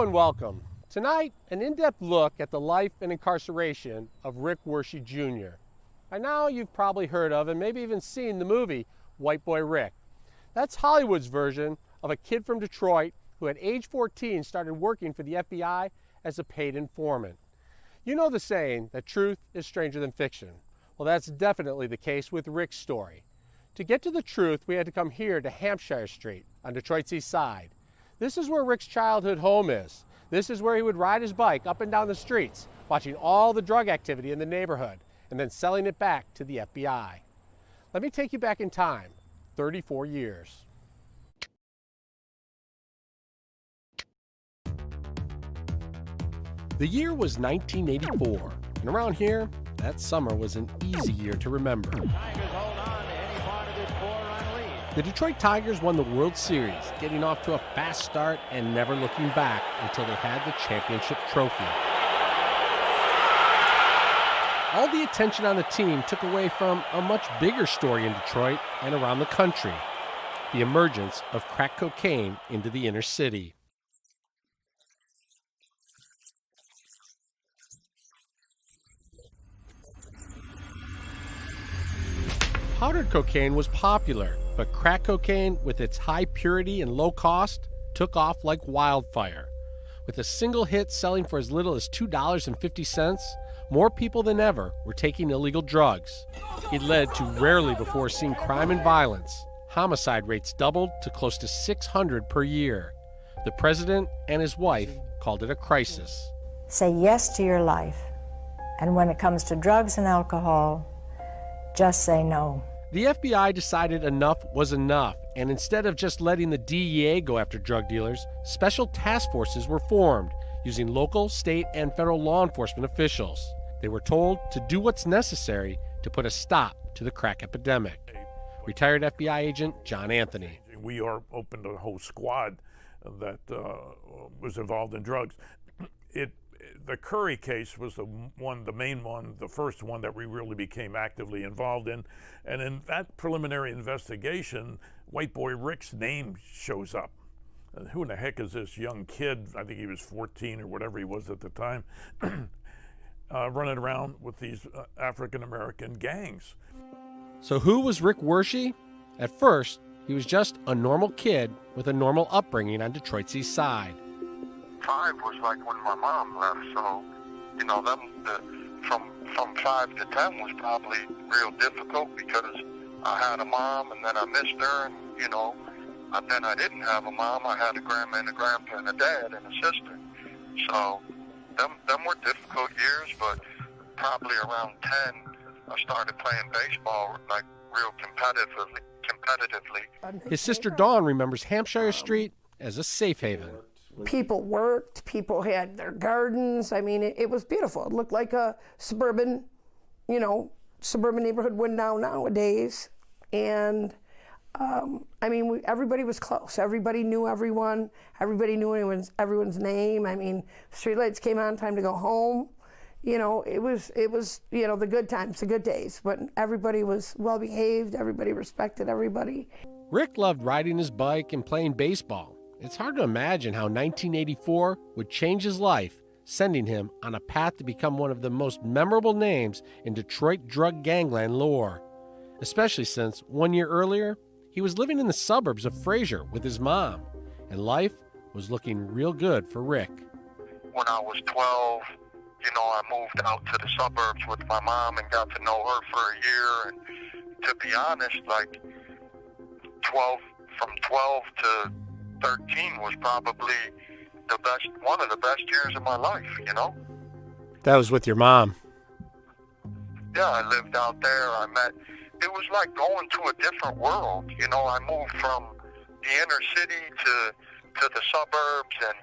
And welcome. Tonight, an in-depth look at the life and incarceration of Rick Wershe Jr. By now, you've probably heard of and maybe even seen the movie White Boy Rick. That's Hollywood's version of a kid from Detroit who at age 14 started working for the FBI as a paid informant. You know the saying that truth is stranger than fiction. Well, that's definitely the case with Rick's story. To get to the truth, we had to come here to Hampshire Street on Detroit's east side. This is where Rick's childhood home is. This is where he would ride his bike up and down the streets, watching all the drug activity in the neighborhood, and then selling it back to the FBI. Let me take you back in time, 34 years. The year was 1984, and around here, that summer was an easy year to remember. The Detroit Tigers won the World Series, getting off to a fast start and never looking back until they had the championship trophy. All the attention on the team took away from a much bigger story in Detroit and around the country, the emergence of crack cocaine into the inner city. Powdered cocaine was popular, but crack cocaine, with its high purity and low cost, took off like wildfire. With a single hit selling for as little as $2.50, more people than ever were taking illegal drugs. It led to rarely before seen crime and violence. Homicide rates doubled to close to 600 per year. The president and his wife called it a crisis. Say yes to your life. And when it comes to drugs and alcohol, just say no. The FBI decided enough was enough, and instead of just letting the DEA go after drug dealers, special task forces were formed using local, state, and federal law enforcement officials. They were told to do what's necessary to put a stop to the crack epidemic. Retired FBI agent John Anthony. We opened a whole squad that was involved in drugs. The Curry case was the main one, the first one that we really became actively involved in. And in that preliminary investigation, White Boy Rick's name shows up. And who in the heck is this young kid? I think he was 14 or whatever he was at the time, running around with these African-American gangs. So who was Rick Wershe? At first, he was just a normal kid with a normal upbringing on Detroit's east side. 5 was like when my mom left, so from 5 to 10 was probably real difficult because I had a mom and then I missed her, and then I didn't have a mom. I had a grandma and a grandpa and a dad and a sister. So them were difficult years, but probably around 10 I started playing baseball like real competitively. His sister Dawn remembers Hampshire Street as a safe haven. People worked, people had their gardens. I mean, it was beautiful. It looked like a suburban neighborhood would nowadays. And everybody was close. Everybody knew everyone. Everybody knew everyone's name. I mean, streetlights came on, time to go home. It was the good times, the good days. But everybody was well behaved. Everybody respected everybody. Rick loved riding his bike and playing baseball. It's hard to imagine how 1984 would change his life, sending him on a path to become one of the most memorable names in Detroit drug gangland lore. Especially since 1 year earlier, he was living in the suburbs of Fraser with his mom, and life was looking real good for Rick. When I was 12, I moved out to the suburbs with my mom and got to know her for a year. And to be honest, from 12 to 13 was probably one of the best years of my life, That was with your mom. Yeah, I lived out there. It was like going to a different world. I moved from the inner city to the suburbs, and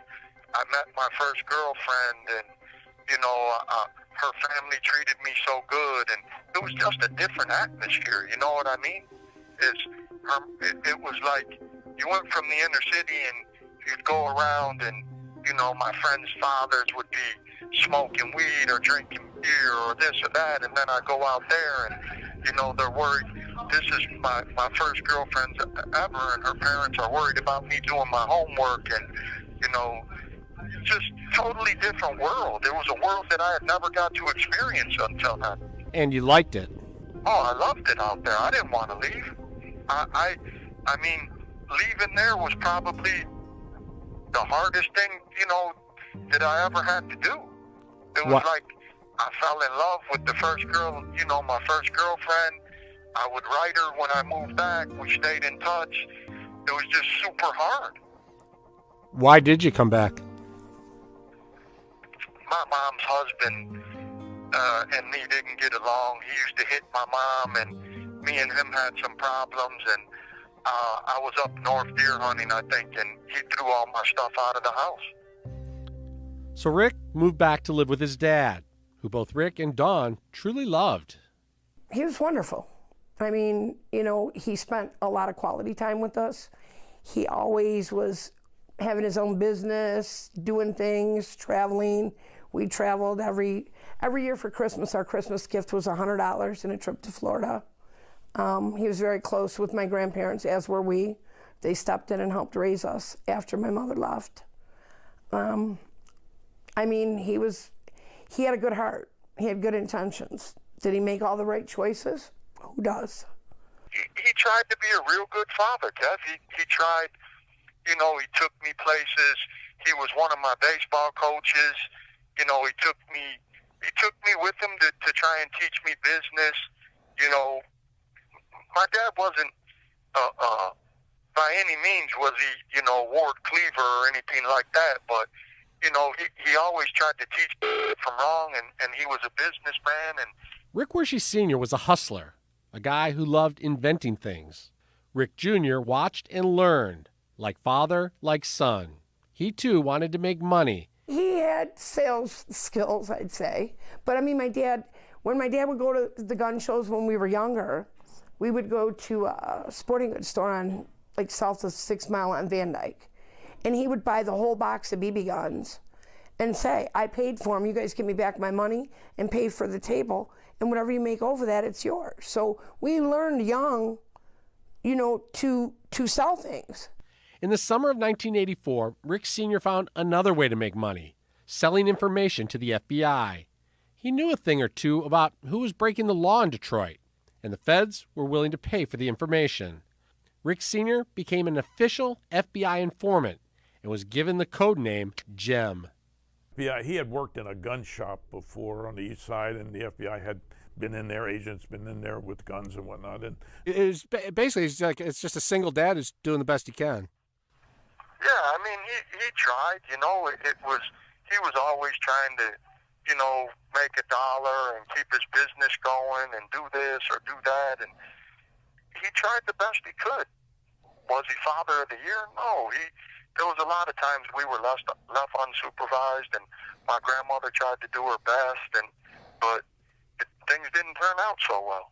I met my first girlfriend, and, her family treated me so good, and it was just a different atmosphere, you know what I mean? It was like you went from the inner city and you'd go around and, my friends' fathers would be smoking weed or drinking beer or this or that, and then I go out there and, they're worried. This is my first girlfriend ever, and her parents are worried about me doing my homework, and, just totally different world. It was a world that I had never got to experience until then. And you liked it. Oh, I loved it out there. I didn't want to leave. I mean, leaving there was probably the hardest thing, that I ever had to do. It was like I fell in love with the first girl, my first girlfriend. I would write her when I moved back. We stayed in touch. It was just super hard. Why did you come back? My mom's husband and me didn't get along. He used to hit my mom, and me and him had some problems, and I was up north deer hunting, I think, and he threw all my stuff out of the house. So Rick moved back to live with his dad, who both Rick and Dawn truly loved. He was wonderful. I mean, he spent a lot of quality time with us. He always was having his own business, doing things, traveling. We traveled every year for Christmas. Our Christmas gift was $100 and a trip to Florida. He was very close with my grandparents, as were we. They stepped in and helped raise us after my mother left. I mean, he had a good heart. He had good intentions. Did he make all the right choices? Who does? He tried to be a real good father, Kev. He tried, he took me places. He was one of my baseball coaches. He took me with him to try and teach me business. My dad wasn't, by any means was he, Ward Cleaver or anything like that, but, he always tried to teach me from wrong, and he was a businessman. And Rick Wershe Sr. was a hustler, a guy who loved inventing things. Rick Jr. watched and learned, like father, like son. He too wanted to make money. He had sales skills, I'd say. But I mean, when my dad would go to the gun shows when we were younger, we would go to a sporting goods store on, south of 6 Mile on Van Dyke. And he would buy the whole box of BB guns and say, I paid for them, you guys give me back my money and pay for the table, and whatever you make over that, it's yours. So we learned young, to sell things. In the summer of 1984, Rick Sr. found another way to make money, selling information to the FBI. He knew a thing or two about who was breaking the law in Detroit, and the feds were willing to pay for the information. Rick Sr. became an official FBI informant and was given the code name Gem. Yeah, he had worked in a gun shop before on the east side, and the FBI had been in there, agents been in there with guns and whatnot. And Basically, it's just a single dad who's doing the best he can. yeah, I mean, he tried. He was always trying to, make a dollar and keep his business going and do this or do that, and he tried the best he could. Was he father of the year? No. There was a lot of times we were left unsupervised, and my grandmother tried to do her best, but things didn't turn out so well,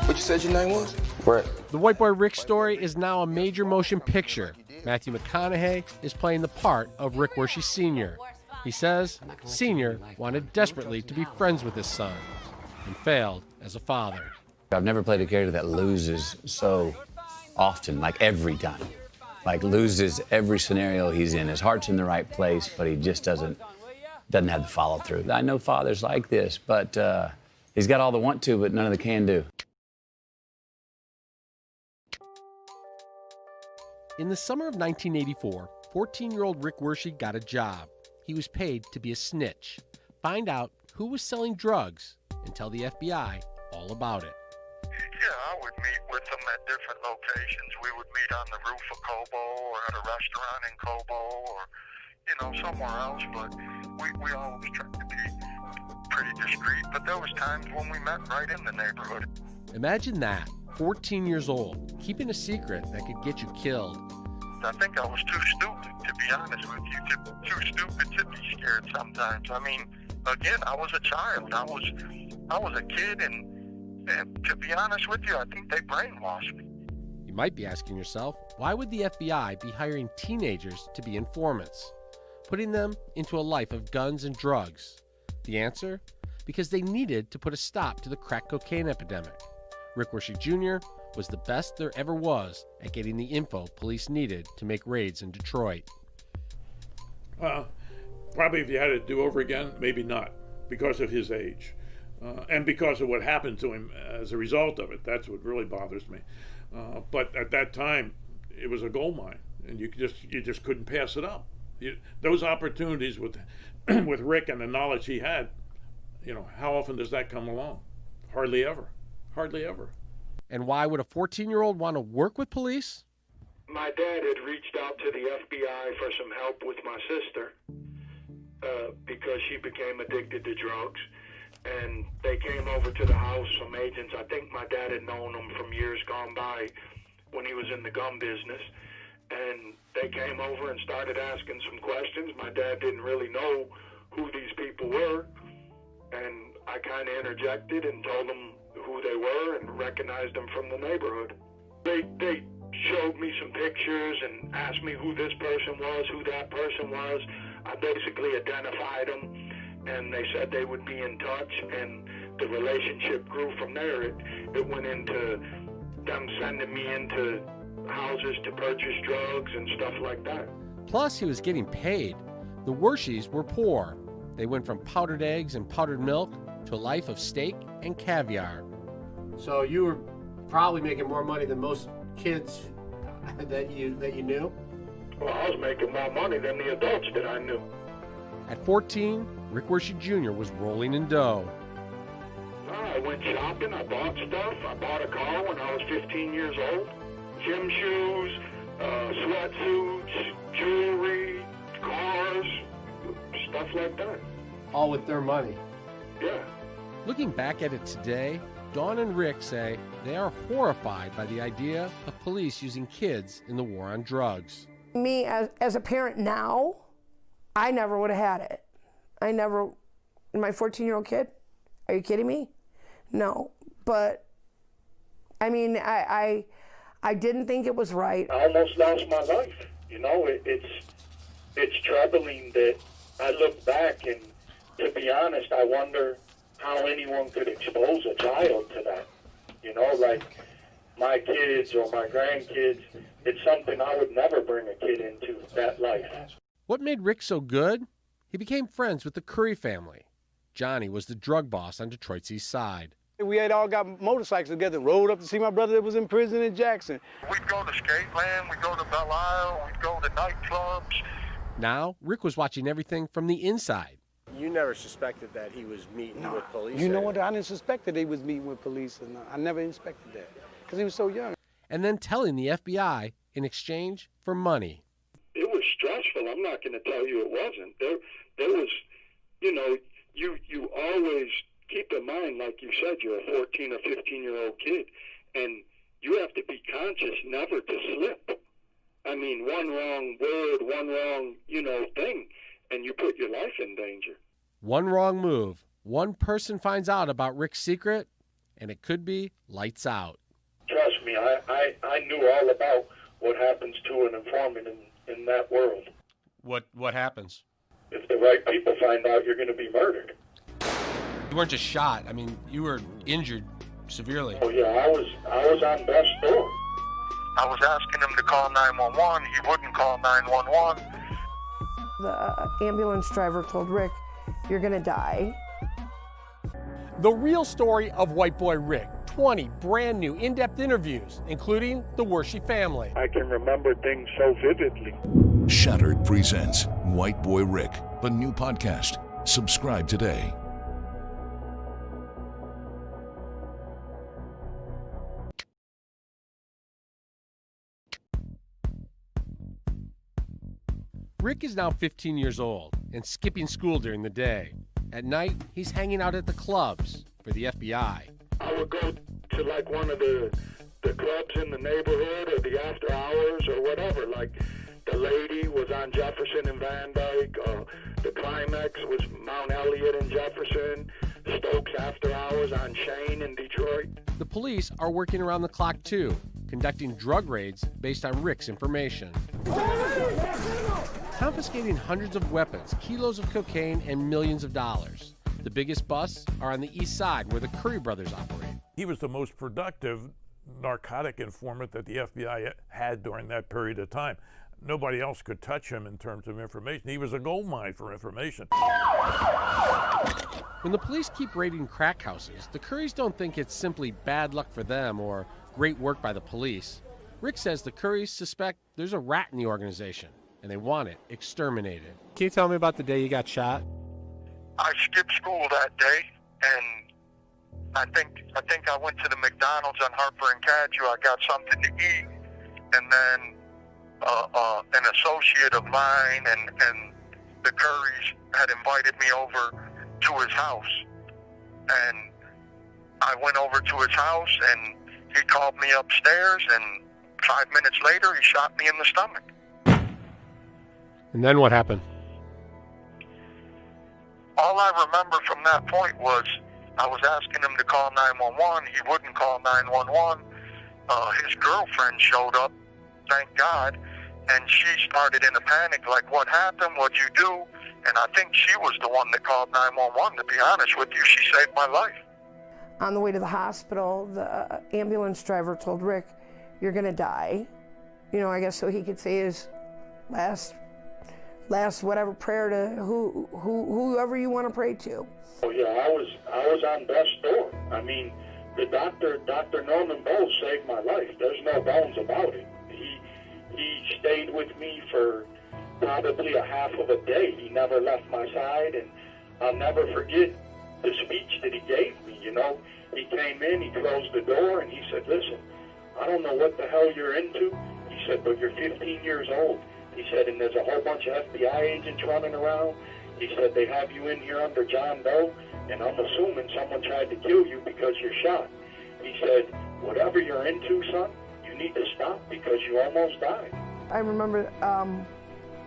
What you said your name was? Brett. The White Boy Rick story is now a major motion picture. Matthew McConaughey is playing the part of Rick Wershe Sr. He says Sr. wanted desperately to be friends with his son and failed as a father. I've never played a character that loses so often, every time. Loses every scenario he's in. His heart's in the right place, but he just doesn't have the follow through. I know fathers like this, but he's got all the want to, but none of the can do. In the summer of 1984, 14-year-old Rick Wershe got a job. He was paid to be a snitch, find out who was selling drugs, and tell the FBI all about it. Yeah, I would meet with them at different locations. We would meet on the roof of Cobo or at a restaurant in Cobo or, somewhere else. But we always tried to be pretty discreet. But there was times when we met right in the neighborhood. Imagine that, 14 years old, keeping a secret that could get you killed. I think I was too stupid, to be honest with you. Too stupid to be scared sometimes. I mean, again, I was a child. I was a kid, and to be honest with you, I think they brainwashed me. You might be asking yourself, why would the FBI be hiring teenagers to be informants, putting them into a life of guns and drugs? The answer? Because they needed to put a stop to the crack cocaine epidemic. Rick Wershe Jr. was the best there ever was at getting the info police needed to make raids in Detroit. Probably if you had it do over again, maybe not, because of his age. And because of what happened to him as a result of it. That's what really bothers me. But at that time, it was a gold mine, and you just couldn't pass it up. Those opportunities with with Rick and the knowledge he had, how often does that come along? Hardly ever. Hardly ever. And why would a 14-year-old want to work with police? My dad had reached out to the FBI for some help with my sister because she became addicted to drugs. And they came over to the house, some agents. I think my dad had known them from years gone by when he was in the gum business. And they came over and started asking some questions. My dad didn't really know who these people were. And I kind of interjected and told them who they were and recognized them from the neighborhood. They showed me some pictures and asked me who this person was, who that person was. I basically identified them, and they said they would be in touch, and the relationship grew from there. It went into them sending me into houses to purchase drugs and stuff like that. Plus, he was getting paid. The Wershes were poor. They went from powdered eggs and powdered milk to a life of steak and caviar. So you were probably making more money than most kids that you knew? Well, I was making more money than the adults that I knew. At 14, Rick Wershe Jr. was rolling in dough. I went shopping, I bought stuff. I bought a car when I was 15 years old. Gym shoes, sweatsuits, jewelry, cars, stuff like that. All with their money. Yeah. Looking back at it today, Dawn and Rick say they are horrified by the idea of police using kids in the war on drugs. Me, as a parent now, I never would have had it. My 14-year-old kid, are you kidding me? No, but I mean, I didn't think it was right. I almost lost my life. It's troubling that I look back, and to be honest, I wonder how anyone could expose a child to that. Like my kids or my grandkids, it's something I would never bring a kid into, that life. What made Rick so good? He became friends with the Curry family. Johnny was the drug boss on Detroit's East Side. We had all got motorcycles together and rode up to see my brother that was in prison in Jackson. We'd go to Skateland, we'd go to Belle Isle, we'd go to nightclubs. Now, Rick was watching everything from the inside. You never suspected that he was meeting with police? You know what? I didn't suspect that he was meeting with police, and I never expected that because he was so young. And then telling the FBI in exchange for money. It was stressful. I'm not going to tell you it wasn't. There was, you always keep in mind, like you said, you're a 14 or 15-year-old kid, and you have to be conscious never to slip. I mean, one wrong word, one wrong, thing, and you put your life in danger. One wrong move, one person finds out about Rick's secret, and it could be lights out. Trust me, I knew all about what happens to an informant in that world. What happens? If the right people find out, you're going to be murdered. You weren't just shot. I mean, you were injured severely. Oh, yeah, I was on death's door. I was asking him to call 911. He wouldn't call 911. The ambulance driver told Rick, "You're going to die." The real story of White Boy Rick. 20 brand new in-depth interviews, including the Wershe family. I can remember things so vividly. Shattered presents White Boy Rick, a new podcast. Subscribe today. Rick is now 15 years old and skipping school during the day. At night, he's hanging out at the clubs for the FBI. I would go to like one of the clubs in the neighborhood or the after hours or whatever. Like the Lady was on Jefferson and Van Dyke. The Climax was Mount Elliott and Jefferson. Stokes after hours on Shane in Detroit. The police are working around the clock too, conducting drug raids based on Rick's information. Confiscating hundreds of weapons, kilos of cocaine, and millions of dollars. The biggest busts are on the East Side, where the Curry brothers operate. He was the most productive narcotic informant that the FBI had during that period of time. nobody else could touch him in terms of information. He was a gold mine for information. When the police keep raiding crack houses, the Currys don't think it's simply bad luck for them or great work by the police. Rick says the Currys suspect there's a rat in the organization, and they want it exterminated. Can you tell me about the day you got shot? I skipped school that day, and I think I went to the McDonald's on Harper and Cadju. I got something to eat, and then an associate of mine and the Currys had invited me over to his house, and I went over to his house, and he called me upstairs, and 5 minutes later, he shot me in the stomach. And then what happened? All I remember from that point was I was asking him to call 911. He wouldn't call 911. His girlfriend showed up, thank God, and she started in a panic, like, what happened? What'd you do? And I think she was the one that called 911, to be honest with you. She saved my life. On the way to the hospital, the ambulance driver told Rick, "You're gonna die." You know, I guess so he could say his last whatever prayer to whoever you want to pray to. Oh yeah, I was on death's door. I mean, the Dr. Norman Bowles saved my life. There's no bones about it. He stayed with me for probably a half of a day. He never left my side, and I'll never forget the speech that he gave me. You know, he came in, he closed the door, and he said, "Listen, I don't know what the hell you're into." He said, "But you're 15 years old." He said, "And there's a whole bunch of FBI agents running around." He said, "They have you in here under John Doe, and I'm assuming someone tried to kill you because you're shot." He said, "Whatever you're into, son, you need to stop because you almost died." I remember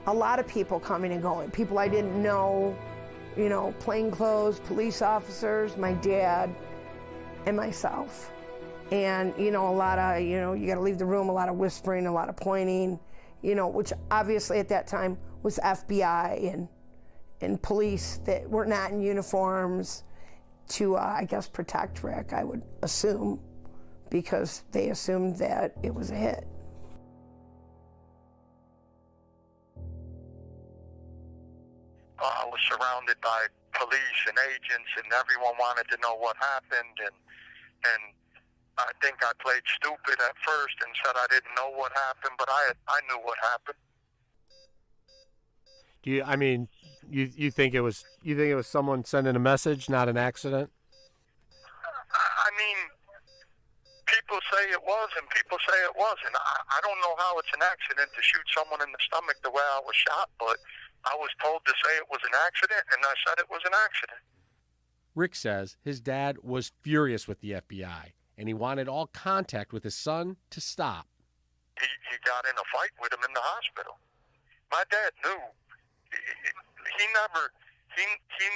a lot of people coming and going, people I didn't know, you know, plainclothes, police officers, my dad, and myself. And, you know, a lot of, you know, you got to leave the room, a lot of whispering, a lot of pointing, you know, which obviously at that time was FBI and police that were not in uniforms to, I guess, protect Rick, I would assume, because they assumed that it was a hit. I was surrounded by police and agents, and everyone wanted to know what happened, and I think I played stupid at first and said I didn't know what happened, but I knew what happened. Do you? I mean, you think it was someone sending a message, not an accident? I mean, people say it was, and people say it wasn't. I don't know how it's an accident to shoot someone in the stomach the way I was shot, but I was told to say it was an accident, and I said it was an accident. Rick says his dad was furious with the FBI, and he wanted all contact with his son to stop. He got in a fight with him in the hospital. My dad knew. He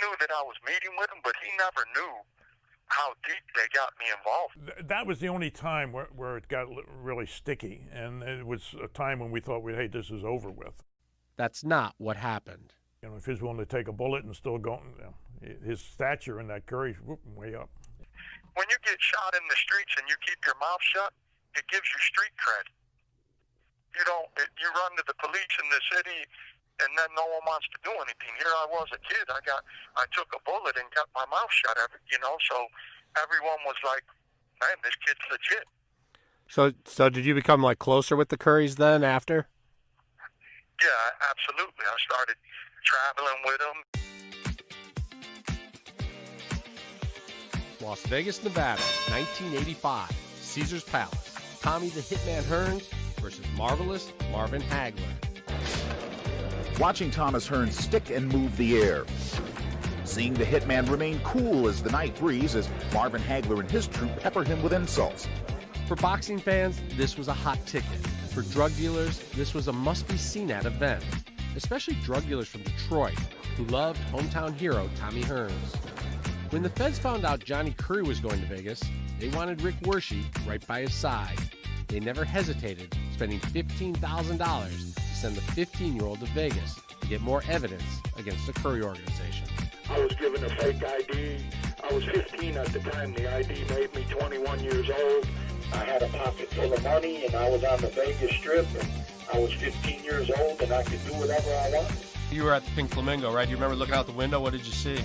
knew that I was meeting with him, but he never knew how deep they got me involved. That was the only time where it got really sticky, and it was a time when we thought, hey, this is over with. That's not what happened. You know, if he's willing to take a bullet and still go, you know, his stature in that Curry, way up. When you get shot in the streets and you keep your mouth shut, it gives you street cred. You know, you run to the police in the city, and then no one wants to do anything. Here I was a kid. I took a bullet and kept my mouth shut. You know, so everyone was like, "Man, this kid's legit." So did you become like closer with the Currys then after? Yeah, absolutely. I started traveling with them. Las Vegas, Nevada, 1985. Caesar's Palace. Tommy the Hitman Hearns versus Marvelous Marvin Hagler. Watching Thomas Hearns stick and move the air. Seeing the Hitman remain cool as the night breeze as Marvin Hagler and his troupe pepper him with insults. For boxing fans, this was a hot ticket. For drug dealers, this was a must-be-seen-at event, especially drug dealers from Detroit who loved hometown hero Tommy Hearns. When the feds found out Johnny Curry was going to Vegas, they wanted Rick Wershe right by his side. They never hesitated, spending $15,000 to send the 15-year-old to Vegas to get more evidence against the Curry organization. I was given a fake ID. I was 15 at the time. The ID made me 21 years old. I had a pocket full of money, and I was on the Vegas Strip, and I was 15 years old and I could do whatever I wanted. You were at the Pink Flamingo, right? You remember looking out the window? What did you see?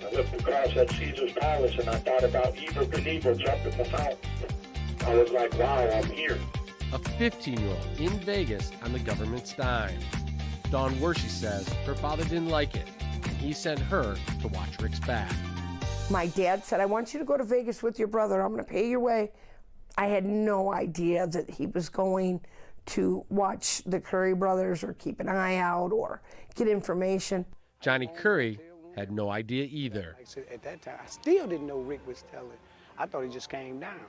I looked across at Caesar's Palace and I thought about Evel Knievel jumping the fountain. I was like, wow, I'm here. A 15-year-old in Vegas on the government's dime. Dawn Wershey says her father didn't like it, and he sent her to watch Rick's back. My dad said, I want you to go to Vegas with your brother. I'm going to pay your way. I had no idea that he was going to watch the Curry brothers or keep an eye out or get information. Johnny Curry had no idea either. Like I said, at that time, I still didn't know Rick was telling. I thought he just came down.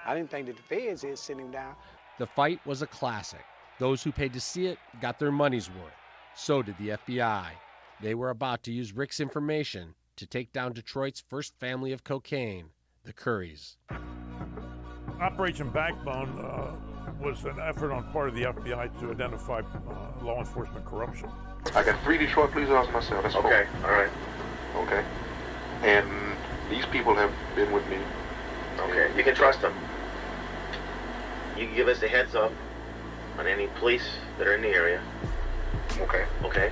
I didn't think that the feds had sent him down. The fight was a classic. Those who paid to see it got their money's worth. So did the FBI. They were about to use Rick's information to take down Detroit's first family of cocaine, the Currys. Operation Backbone was an effort on part of the FBI to identify law enforcement corruption. I got 3 Detroit police officers myself. That's Okay, all right. Okay. And these people have been with me. Okay, you can trust them. You can give us a heads up on any police that are in the area. Okay. Okay,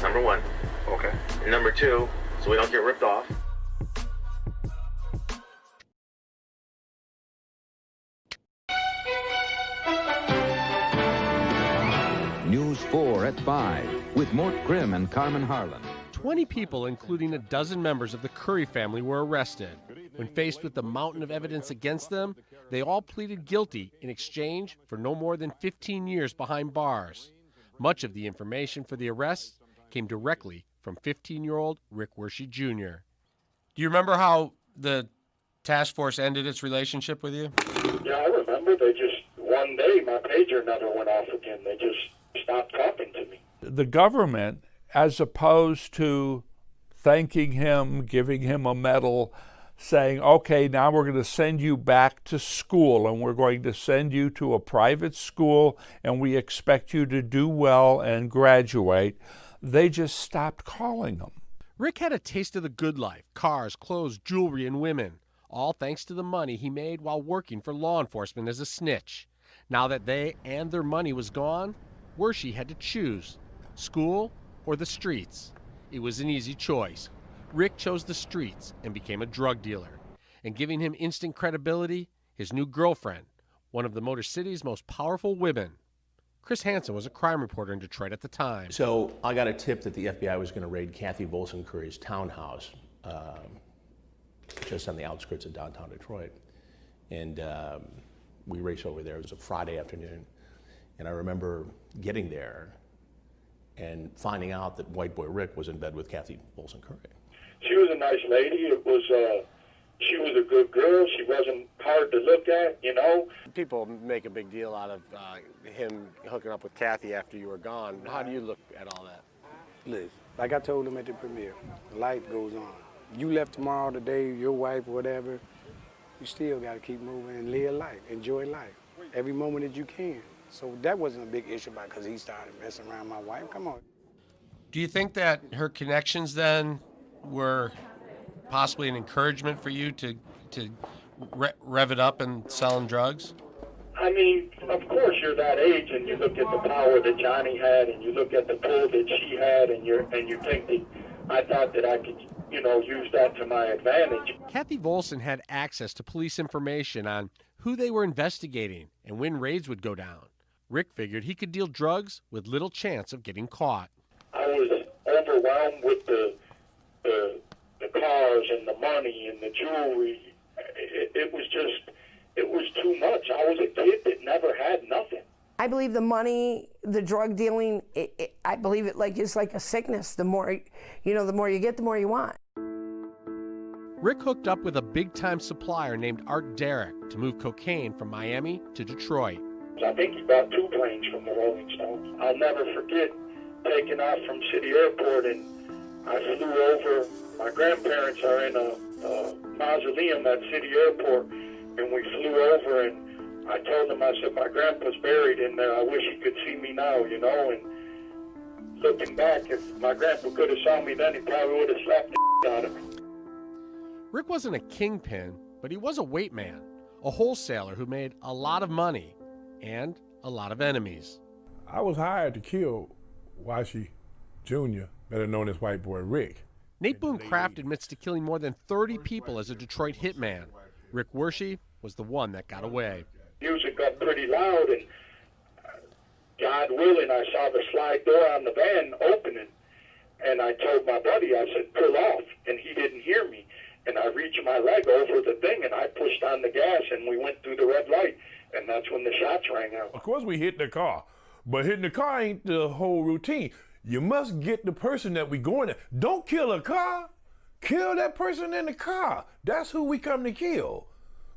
number 1. Okay. And number 2, so we don't get ripped off. News 4 at 5 with Mort Grimm and Carmen Harlan. 20 people, including a dozen members of the Curry family, were arrested. When faced with the mountain of evidence against them, they all pleaded guilty in exchange for no more than 15 years behind bars. Much of the information for the arrests came directly from 15-year-old Rick Wershey Jr. Do you remember how the task force ended its relationship with you? Yeah, I remember. They just, one day, my pager never went off again. They just stopped talking to me. The government, as opposed to thanking him, giving him a medal, saying, okay, now we're going to send you back to school and we're going to send you to a private school and we expect you to do well and graduate, they just stopped calling him. Rick had a taste of the good life: cars, clothes, jewelry, and women, all thanks to the money he made while working for law enforcement as a snitch. Now that they and their money was gone, Wershey had to choose school or the streets. It was an easy choice. Rick chose the streets and became a drug dealer. And giving him instant credibility, his new girlfriend, one of the Motor City's most powerful women. Chris Hansen was a crime reporter in Detroit at the time. So I got a tip that the FBI was going to raid Kathy Volson Curry's townhouse just on the outskirts of downtown Detroit. And we raced over there. It was a Friday afternoon. And I remember getting there and finding out that White Boy Rick was in bed with Kathy Volson Curry. She was a nice lady. She was a good girl. She wasn't hard to look at, you know. People make a big deal out of him hooking up with Kathy after you were gone. How do you look at all that? Listen, like I told him at the premiere, life goes on. You left tomorrow, today, your wife, whatever, you still got to keep moving and live life, enjoy life, every moment that you can. So that wasn't a big issue because he started messing around my wife. Come on. Do you think that her connections then were possibly an encouragement for you to rev it up and selling drugs? I mean, of course you're that age and you look at the power that Johnny had and you look at the pull that she had and you think that I thought that I could, use that to my advantage. Kathy Volson had access to police information on who they were investigating and when raids would go down. Rick figured he could deal drugs with little chance of getting caught. I was overwhelmed with the cars and the money and the jewelry. It was too much. I was a kid that never had nothing. I believe the money, the drug dealing, I believe it is like a sickness. The more, the more you get, the more you want. Rick hooked up with a big-time supplier named Art Derrick to move cocaine from Miami to Detroit. I think he bought 2 planes from the Rolling Stones. I'll never forget taking off from City Airport, and I flew over. My grandparents are in a mausoleum at City Airport, and we flew over, and I told him, I said, my grandpa's buried in there. I wish he could see me now, and looking back, if my grandpa could have saw me then, he probably would have slapped the out of me. Rick wasn't a kingpin, but he was a weight man, a wholesaler who made a lot of money and a lot of enemies. I was hired to kill Washi Jr., better known as White Boy Rick. Nate Boone Kraft admits to killing more than 30 people as a Detroit hitman. Rick Wershey was the one that got away. Music got pretty loud, and God willing, I saw the slide door on the van opening, and I told my buddy, I said, pull off, and he didn't hear me. And I reached my leg over the thing, and I pushed on the gas, and we went through the red light, and that's when the shots rang out. Of course we hit the car, but hitting the car ain't the whole routine. You must get the person that we going at. Don't kill a car. Kill that person in the car. That's who we come to kill.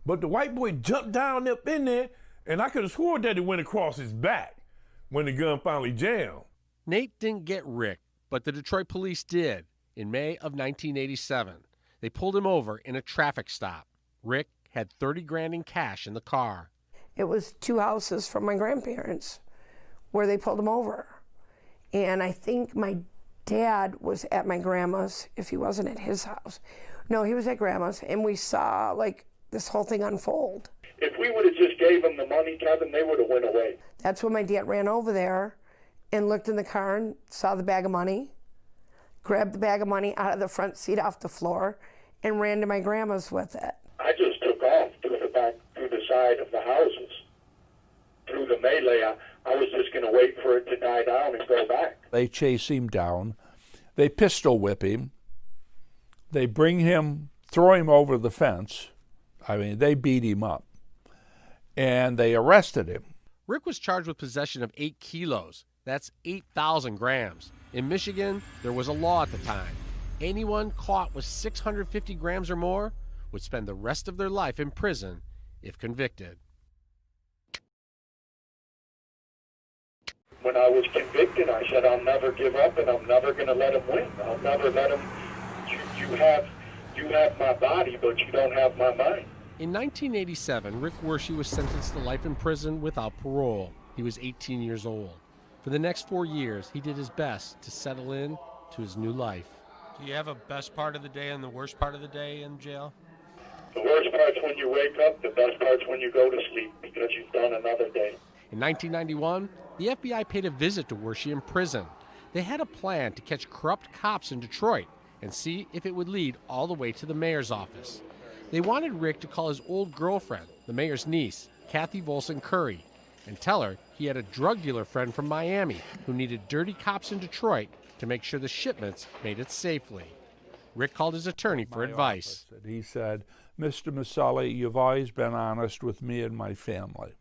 But the white boy jumped down up in there, and I could have sworn that it went across his back when the gun finally jammed. Nate didn't get Rick, but the Detroit police did in May of 1987. They pulled him over in a traffic stop. Rick had 30 grand in cash in the car. It was 2 houses from my grandparents where they pulled him over. And I think my dad was at my grandma's, if he wasn't at his house. No, he was at grandma's, and we saw like this whole thing unfold. If we would have just gave them the money, Kevin, they would have went away. That's when my dad ran over there and looked in the car and saw the bag of money, grabbed the bag of money out of the front seat off the floor, and ran to my grandma's with it. I just took off through the back, through the side of the houses, through the melee. I was just going to wait for it to die down and go back. They chase him down. They pistol whip him. They bring him, throw him over the fence. I mean, they beat him up. And they arrested him. Rick was charged with possession of 8 kilos. That's 8,000 grams. In Michigan, there was a law at the time. Anyone caught with 650 grams or more would spend the rest of their life in prison if convicted. When I was convicted, I said, I'll never give up, and I'm never going to let him win. I'll never let him. You have my body, but you don't have my mind. In 1987, Rick Wershey was sentenced to life in prison without parole. He was 18 years old. For the next 4 years, he did his best to settle in to his new life. Do you have a best part of the day and the worst part of the day in jail? The worst part's when you wake up. The best part's when you go to sleep because you've done another day. In 1991, the FBI paid a visit to Wershey in prison. They had a plan to catch corrupt cops in Detroit and see if it would lead all the way to the mayor's office. They wanted Rick to call his old girlfriend, the mayor's niece, Kathy Volson Curry, and tell her he had a drug dealer friend from Miami who needed dirty cops in Detroit to make sure the shipments made it safely. Rick called his attorney for advice. He said, Mr. Maselli, you've always been honest with me and my family.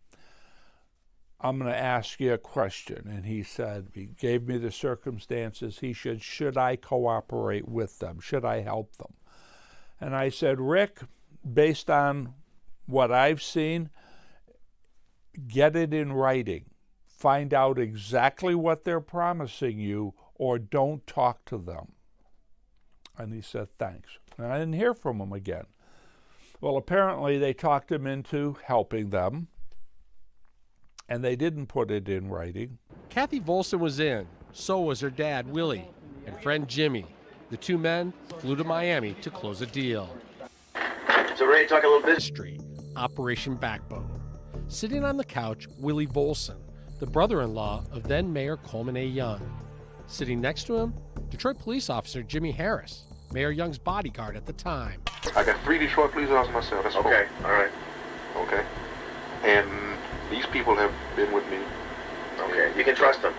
I'm going to ask you a question. And he said, he gave me the circumstances. He said, should I cooperate with them? Should I help them? And I said, Rick, based on what I've seen, get it in writing. Find out exactly what they're promising you, or don't talk to them. And he said, thanks. And I didn't hear from him again. Well, apparently they talked him into helping them, and they didn't put it in writing. Kathy Volson was in. So was her dad, Willie, and friend Jimmy. The two men flew to Miami to close a deal. So ready to talk a little bit? Operation Backbone. Sitting on the couch, Willie Volson, the brother-in-law of then Mayor Coleman A. Young. Sitting next to him, Detroit police officer Jimmy Harris, Mayor Young's bodyguard at the time. I got 3 Detroit police officers myself. That's okay, cool. all right. Okay. And these people have been with me. Okay, you can trust them.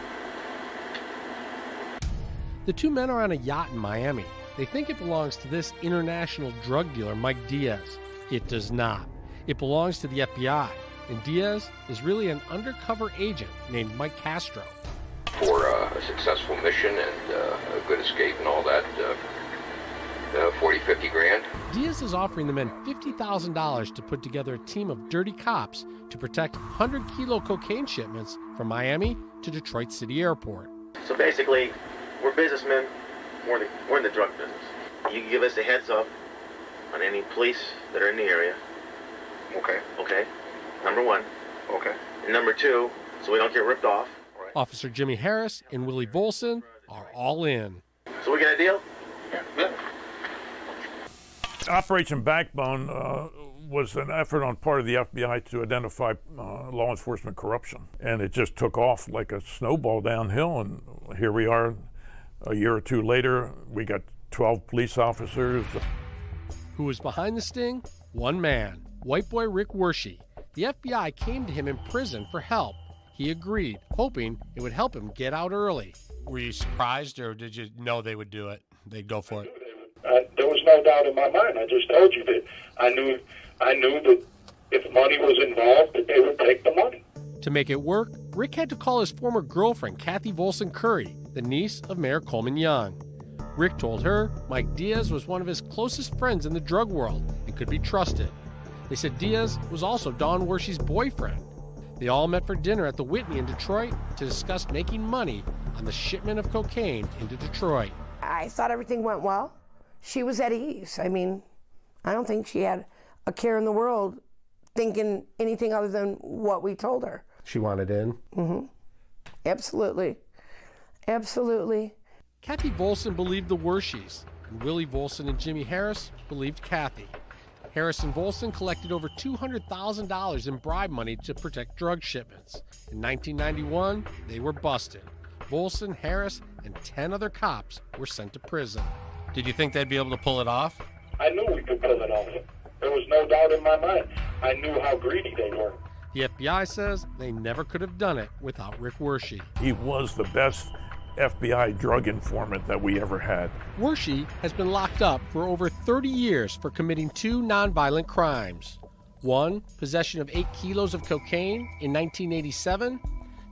The two men are on a yacht in Miami. They think it belongs to this international drug dealer, Mike Diaz. It does not. It belongs to the FBI, and Diaz is really an undercover agent named Mike Castro. For a successful mission and a good escape and all that, 40, 50 grand. Diaz is offering the men $50,000 to put together a team of dirty cops to protect 100-kilo cocaine shipments from Miami to Detroit City Airport. So basically, we're businessmen. We're in the drug business. You can give us a heads up on any police that are in the area. Okay. Okay. Number one. Okay. And number two, so we don't get ripped off. Right. Officer Jimmy Harris and Willie Volson are all in. So we got a deal? Yeah. Operation Backbone was an effort on part of the FBI to identify law enforcement corruption. And it just took off like a snowball downhill. And here we are a year or two later. We got 12 police officers. Who was behind the sting? One man, White Boy Rick Wershe. The FBI came to him in prison for help. He agreed, hoping it would help him get out early. Were you surprised, or did you know they would do it? They'd go for it? There was no doubt in my mind. I just told you that I knew that if money was involved, that they would take the money. To make it work, Rick had to call his former girlfriend, Kathy Volson Curry, the niece of Mayor Coleman Young. Rick told her Mike Diaz was one of his closest friends in the drug world and could be trusted. They said Diaz was also Dawn Wershe's boyfriend. They all met for dinner at the Whitney in Detroit to discuss making money on the shipment of cocaine into Detroit. I thought everything went well. She was at ease. I mean, I don't think she had a care in the world thinking anything other than what we told her. She wanted in? Mm-hmm. Absolutely. Absolutely. Kathy Volson believed the Wershes, and Willie Volson and Jimmy Harris believed Kathy. Harris and Volson collected over $200,000 in bribe money to protect drug shipments. In 1991, they were busted. Volson, Harris, and 10 other cops were sent to prison. Did you think they'd be able to pull it off? I knew we could pull it off. There was no doubt in my mind. I knew how greedy they were. The FBI says they never could have done it without Rick Wershe. He was the best FBI drug informant that we ever had. Wershe has been locked up for over 30 years for committing 2 nonviolent crimes. One, possession of 8 kilos of cocaine in 1987.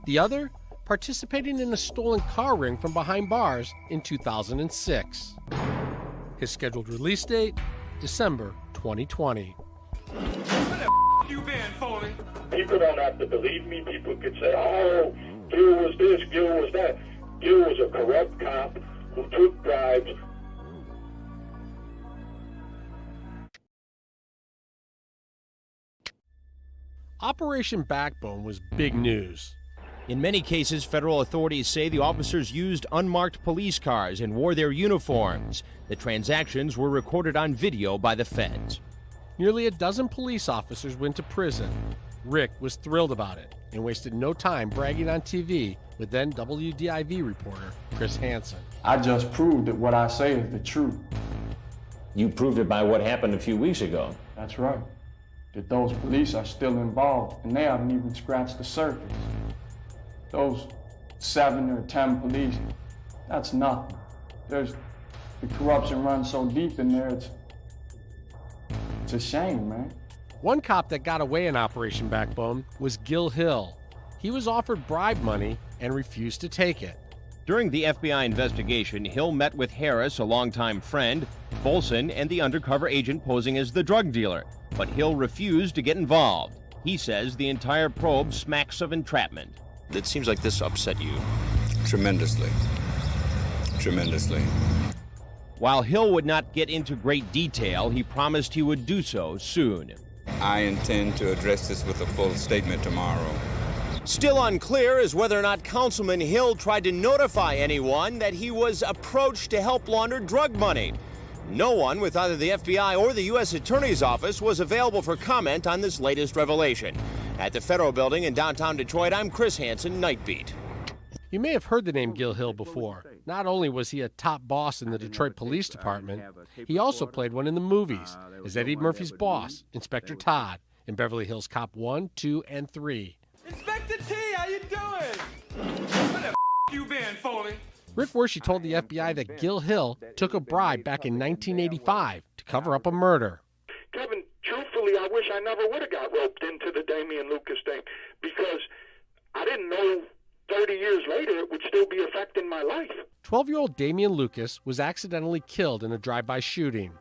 The other, participating in a stolen car ring from behind bars in 2006. His scheduled release date, December 2020. You been, Foley? People don't have to believe me. People could say, oh, Gil was this, Gil was that. Gil was a corrupt cop who took bribes. Operation Backbone was big news. In many cases, federal authorities say the officers used unmarked police cars and wore their uniforms. The transactions were recorded on video by the feds. Nearly a dozen police officers went to prison. Rick was thrilled about it and wasted no time bragging on TV with then WDIV reporter Chris Hansen. I just proved that what I say is the truth. You proved it by what happened a few weeks ago. That's right. That those police are still involved, and they haven't even scratched the surface. Those 7 or 10 police, that's nothing. The corruption runs so deep in there, it's a shame, man. One cop that got away in Operation Backbone was Gil Hill. He was offered bribe money and refused to take it. During the FBI investigation, Hill met with Harris, a longtime friend, Volson, and the undercover agent posing as the drug dealer. But Hill refused to get involved. He says the entire probe smacks of entrapment. It seems like this upset you. Tremendously. Tremendously. While Hill would not get into great detail, he promised he would do so soon. I intend to address this with a full statement tomorrow. Still unclear is whether or not Councilman Hill tried to notify anyone that he was approached to help launder drug money. No one with either the FBI or the U.S. Attorney's Office was available for comment on this latest revelation. At the Federal Building in downtown Detroit, I'm Chris Hansen, Nightbeat. You may have heard the name Gil Hill before. Not only was he a top boss in the Detroit Police Department, he also played one in the movies as Eddie Murphy's boss, Inspector Todd, in Beverly Hills Cop 1, 2, and 3. Inspector T, how you doing? Where the you been, Foley? Rick Wershe told the FBI that Gil Hill took a bribe back in 1985 to cover up a murder. Kevin, truthfully, I wish I never would have got roped into the Damian Lucas thing, because I didn't know 30 years later it would still be affecting my life. 12-year-old Damian Lucas was accidentally killed in a drive-by shooting.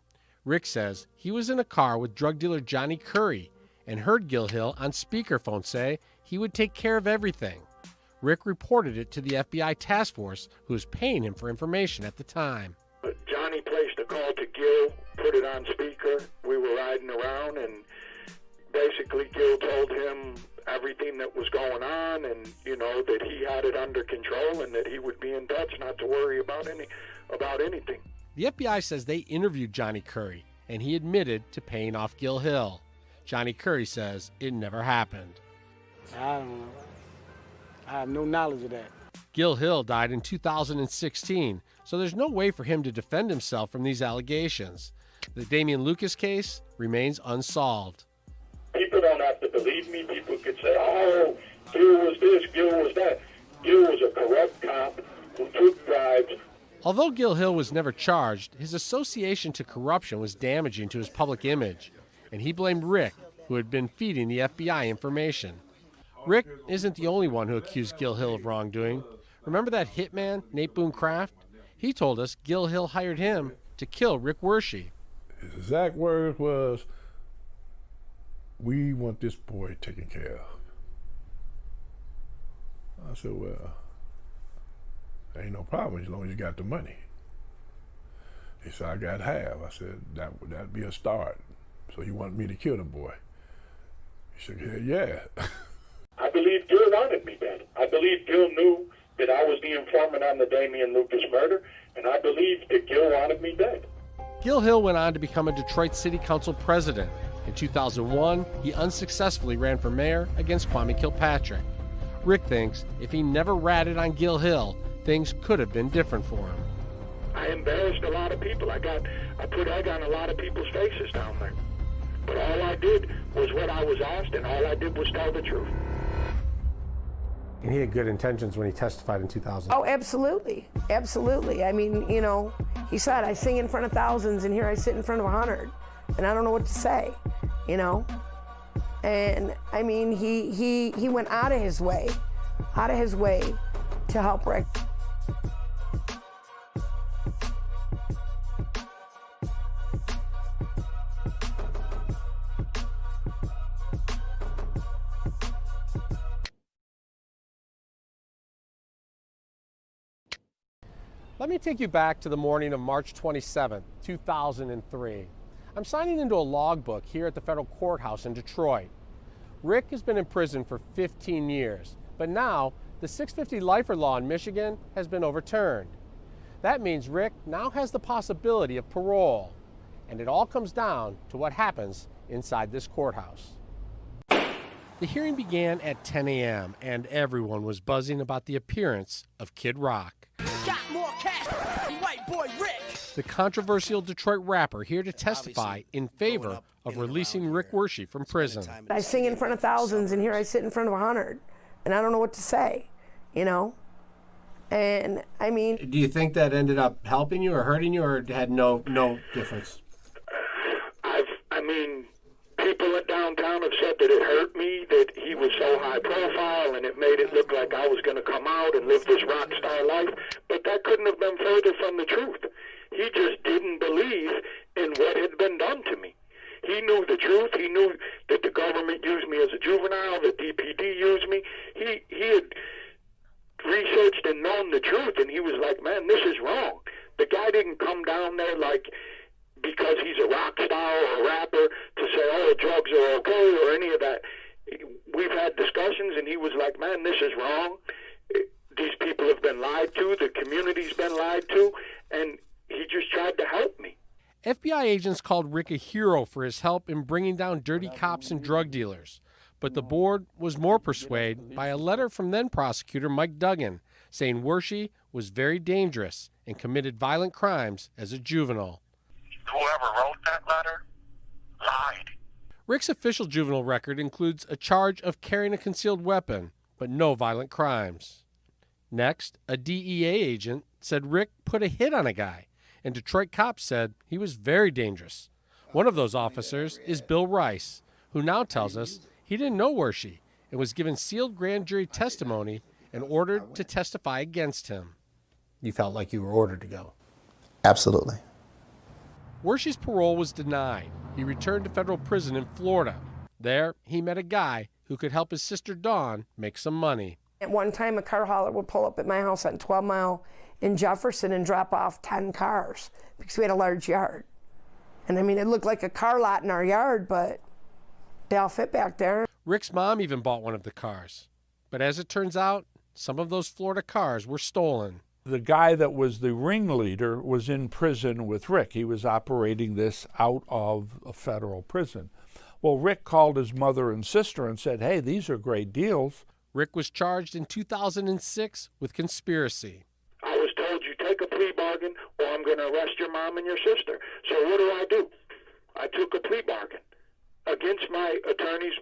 Rick says he was in a car with drug dealer Johnny Curry and heard Gil Hill on speakerphone say he would take care of everything. Rick reported it to the FBI task force, who was paying him for information at the time. Johnny placed a call to Gil, put it on speaker. We were riding around, and basically Gil told him everything that was going on, and that he had it under control and that he would be in touch, not to worry about anything. The FBI says they interviewed Johnny Curry, and he admitted to paying off Gil Hill. Johnny Curry says it never happened. I don't know. I have no knowledge of that. Gil Hill died in 2016, so there's no way for him to defend himself from these allegations. The Damian Lucas case remains unsolved. People don't have to believe me. People could say, oh, Gil was this, Gil was that. Gil was a corrupt cop who took bribes. Although Gil Hill was never charged, his association to corruption was damaging to his public image, and he blamed Rick, who had been feeding the FBI information. Rick isn't the only one who accused Gil Hill of wrongdoing. Remember that hitman, Nate Boone Kraft? He told us Gil Hill hired him to kill Rick Wershey. His exact words was, "We want this boy taken care of." I said, well, ain't no problem as long as you got the money. He said, I got half. I said, that'd be a start. So you want me to kill the boy? He said, yeah. I believe Gil wanted me dead. I believe Gil knew that I was the informant on the Damian Lucas murder, and I believe that Gil wanted me dead. Gil Hill went on to become a Detroit City Council president. In 2001, he unsuccessfully ran for mayor against Kwame Kilpatrick. Rick thinks if he never ratted on Gil Hill, things could have been different for him. I embarrassed a lot of people. I put egg on a lot of people's faces down there. But all I did was what I was asked, and all I did was tell the truth. And he had good intentions when he testified in 2000. Oh, absolutely. Absolutely. I mean, you know, he said, I sing in front of thousands, and here I sit in front of 100, and I don't know what to say, you know? And I mean, he went out of his way to help Rick. Let me take you back to the morning of March 27, 2003. I'm signing into a logbook here at the federal courthouse in Detroit. Rick has been in prison for 15 years, but now the 650 lifer law in Michigan has been overturned. That means Rick now has the possibility of parole, and it all comes down to what happens inside this courthouse. The hearing began at 10 a.m., and everyone was buzzing about the appearance of Kid Rock. Got more cash than White Boy Rick. The controversial Detroit rapper here to testify in favor of releasing Rick Wershey from prison. I sing in front of thousands, and here I sit in front of 100, and I don't know what to say, you know? And I mean... Do you think that ended up helping you or hurting you, or had no difference? I mean, people at downtown have said that it hurt me, that he was so high profile, and it made it look like I was going to come out and live this rock star life, but that couldn't have been further from the truth. He just didn't believe in what had been done to me. He knew the truth. He knew that the government used me as a juvenile, that DPD used me. He had researched and known the truth, and he was like, man, this is wrong. The guy didn't come down there like because he's a rock star or a rapper to say, oh, drugs are okay or any of that. We've had discussions, and he was like, man, this is wrong. These people have been lied to. The community's been lied to, and he just tried to help me. FBI agents called Rick a hero for his help in bringing down dirty cops and drug dealers. But the board was more persuaded by a letter from then prosecutor Mike Duggan saying Wershey was very dangerous and committed violent crimes as a juvenile. Whoever wrote that letter lied. Rick's official juvenile record includes a charge of carrying a concealed weapon, but no violent crimes. Next, a DEA agent said Rick put a hit on a guy, and Detroit cops said he was very dangerous. One of those officers is Bill Rice, who now tells us he didn't know Wershey and was given sealed grand jury testimony and ordered to testify against him. You felt like you were ordered to go? Absolutely. Wershey's parole was denied. He returned to federal prison in Florida. There, he met a guy who could help his sister Dawn make some money. At one time, a car hauler would pull up at my house on 12 Mile in Jefferson and drop off 10 cars because we had a large yard. And I mean, it looked like a car lot in our yard, but they all fit back there. Rick's mom even bought one of the cars. But as it turns out, some of those Florida cars were stolen. The guy that was the ringleader was in prison with Rick. He was operating this out of a federal prison. Well, Rick called his mother and sister and said, hey, these are great deals. Rick was charged in 2006 with conspiracy. I was told you take a plea bargain or I'm going to arrest your mom and your sister. So what do? I took a plea bargain against my attorney's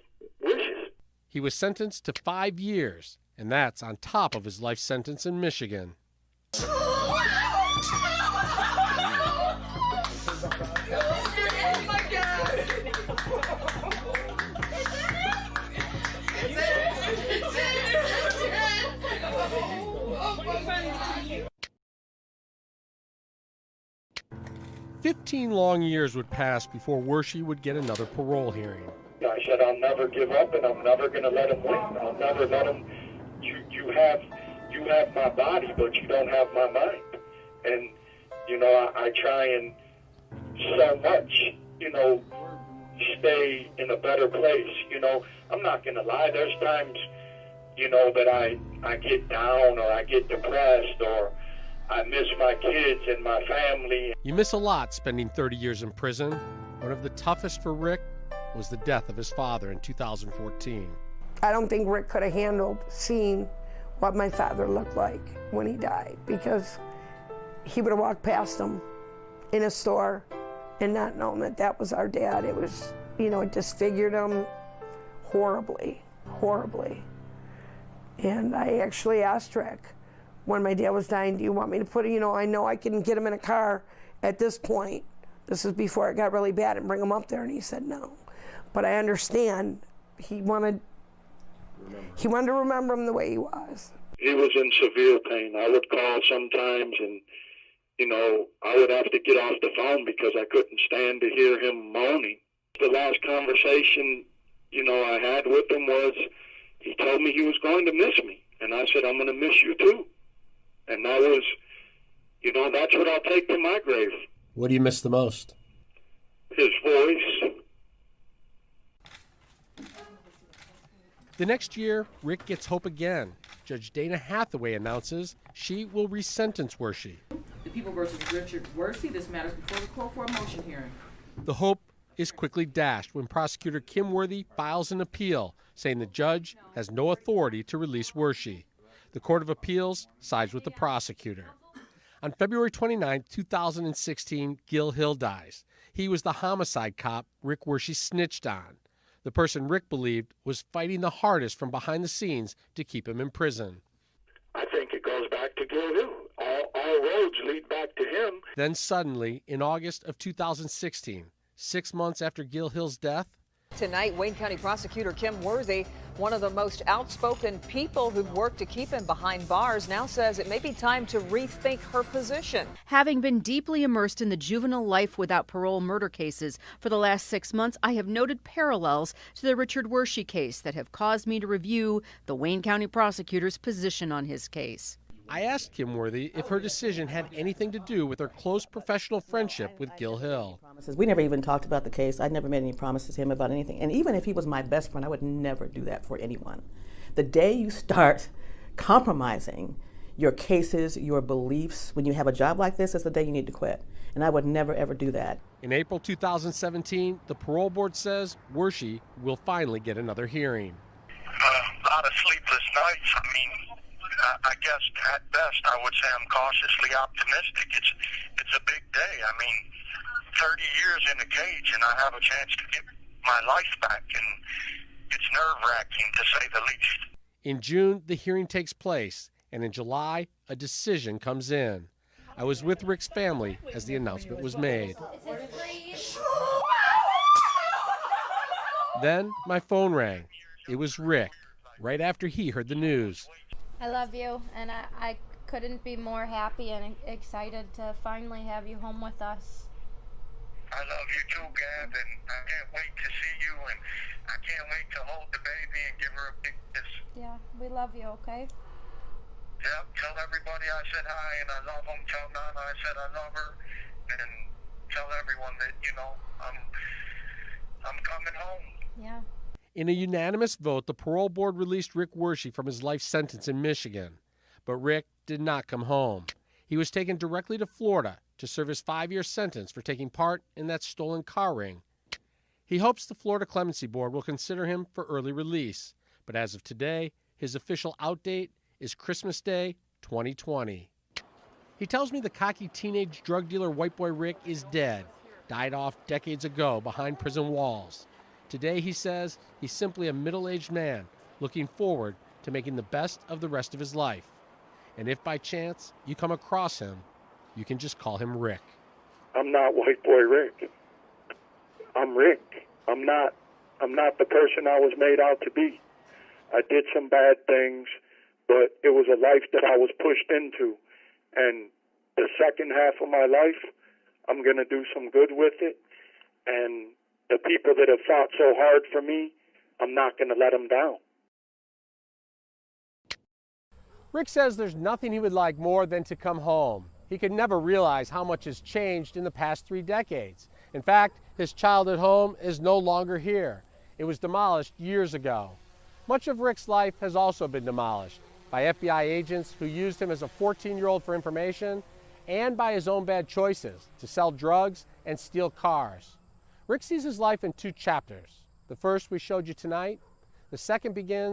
wishes. He was sentenced to 5 years, and that's on top of his life sentence in Michigan. Oh my God! 15 long years would pass before Wershey would get another parole hearing. I said, I'll never give up, and I'm never going to let him win. I'll never let him. You have my body, but you don't have my mind. And I try and so much, stay in a better place. I'm not going to lie. There's times, that I get down or I get depressed or I miss my kids and my family. You miss a lot spending 30 years in prison. One of the toughest for Rick was the death of his father in 2014. I don't think Rick could have handled seeing what my father looked like when he died, because he would have walked past him in a store and not known that that was our dad. It was, it disfigured him horribly, horribly. And I actually asked Rick when my dad was dying, do you want me to put, I know I can get him in a car at this point. This is before it got really bad, and bring him up there. And he said no. But I understand he wanted to remember him the way he was. He was in severe pain. I would call sometimes and, I would have to get off the phone because I couldn't stand to hear him moaning. The last conversation, I had with him was he told me he was going to miss me. And I said, I'm going to miss you too. And that was, that's what I'll take to my grave. What do you miss the most? His voice. The next year, Rick gets hope again. Judge Dana Hathaway announces she will resentence Wershey. The People versus Richard Wershey. This matters before the court for a motion hearing. The hope is quickly dashed when prosecutor Kim Worthy files an appeal saying the judge has no authority to release Wershey. The Court of Appeals sides with the prosecutor. On February 29, 2016, Gil Hill dies. He was the homicide cop Rick Wershey snitched on. The person Rick believed was fighting the hardest from behind the scenes to keep him in prison. I think it goes back to Gil Hill. All roads lead back to him. Then suddenly, in August of 2016, 6 months after Gil Hill's death, tonight, Wayne County Prosecutor Kim Worthy, one of the most outspoken people who've worked to keep him behind bars, now says it may be time to rethink her position. Having been deeply immersed in the juvenile life without parole murder cases for the last 6 months, I have noted parallels to the Richard Wershey case that have caused me to review the Wayne County prosecutor's position on his case. I asked Kim Worthy if her decision had anything to do with her close professional friendship with Gil Hill. We never even talked about the case. I never made any promises to him about anything. And even if he was my best friend, I would never do that for anyone. The day you start compromising your cases, your beliefs, when you have a job like this, is the day you need to quit. And I would never, ever do that. In April 2017, the parole board says Wershey will finally get another hearing. A lot of sleepless nights. I guess at best I would say I'm cautiously optimistic. It's a big day. 30 years in a cage and I have a chance to get my life back, and it's nerve-wracking to say the least. In June, the hearing takes place, and in July, a decision comes in. I was with Rick's family as the announcement was made. Then my phone rang. It was Rick, right after he heard the news. I love you, and I couldn't be more happy and excited to finally have you home with us. I love you too, Gab, and I can't wait to see you, and I can't wait to hold the baby and give her a big kiss. Yeah, we love you, okay? Yep, tell everybody I said hi and I love them. Tell Nana I said I love her, and tell everyone that, I'm coming home. Yeah. In a unanimous vote, the parole board released Rick Wershey from his life sentence in Michigan. But Rick did not come home. He was taken directly to Florida to serve his 5-year sentence for taking part in that stolen car ring. He hopes the Florida Clemency Board will consider him for early release, but as of today, his official out date is Christmas Day 2020. He tells me the cocky teenage drug dealer White Boy Rick is dead, died off decades ago behind prison walls. Today, he says, he's simply a middle-aged man looking forward to making the best of the rest of his life. And if by chance you come across him, you can just call him Rick. I'm not White Boy Rick. I'm Rick. I'm not the person I was made out to be. I did some bad things, but it was a life that I was pushed into. And the second half of my life, I'm going to do some good with it. And the people that have fought so hard for me, I'm not going to let them down. Rick says there's nothing he would like more than to come home. He could never realize how much has changed in the past 3 decades. In fact, his childhood home is no longer here. It was demolished years ago. Much of Rick's life has also been demolished by FBI agents who used him as a 14-year-old for information and by his own bad choices to sell drugs and steal cars. Rick sees his life in 2 chapters. The first we showed you tonight. The second begins